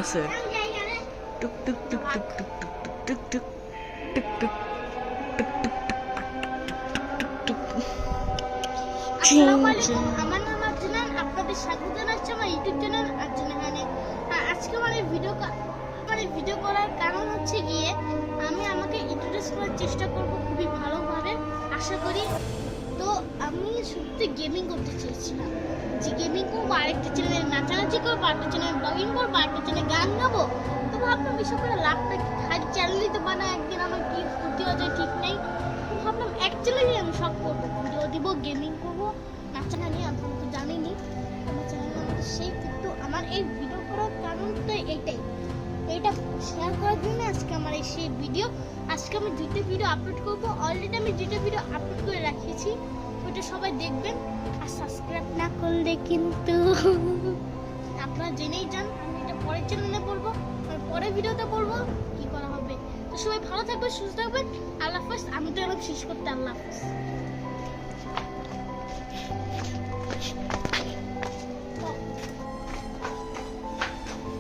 আছে টুক টুক টুক টুক টুক টুক টুক টুক টুক টুক টুক টুক। আসসালামু আলাইকুম, আমার নাম আরজানান। আপনাদের স্বাগত জানাচ্ছি আমার ইউটিউব চ্যানেল আরজানানে। আজকে আমার এই ভিডিও করার কারণ হচ্ছে গিয়ে আমি আমাকে ইন্ট্রোডিউস করার চেষ্টা করব খুবই ভালোভাবে আশা করি। তো আমি সত্যি গেমিং করতে চেয়েছিলাম, যে গেমিং করবো, আরেকটা চ্যানেলে নাচানাচি করবো, আরেকটা চ্যানেলে ব্লগিং করবো, আরেকটা চ্যানেলে গান গাবো। তো ভাবলাম এসব করে লাভটা কি, খালি চ্যানেলই তো বানায়, একদিন আমার কি ক্ষতি হয়ে যায় ঠিক নেই। তো ভাবলাম এক চ্যানেলেই আমি সব করবো, ভিডিও দিব, গেমিং করবো, নাচানা নিয়ে। আপনারা তো জানেনই আমার চ্যানেলের মধ্যে সেই, কিন্তু আমার এই ভিডিও করার কারণটা এইটা শেয়ার করার জন্য আজকে আমার এই সেই ভিডিও। আজকে আমি 2টা ভিডিও আপলোড করবো। অলরেডি আমি 2টা ভিডিও আপলোড করে রাখিয়েছি, ওইটা সবাই দেখবেন। আর সাবস্ক্রাইব না করলে কিন্তু আপনারা জেনেই যান, আমি এটা পরের চ্যানেলে বলবো, আর পরের ভিডিওতে বলবো কি করা হবে। তো সবাই ভালো থাকবেন, সুস্থ থাকবেন। আল্লাহ হাফেজ। আমি তো এরকম শেষ করতে আল্লাহ হাফেজ।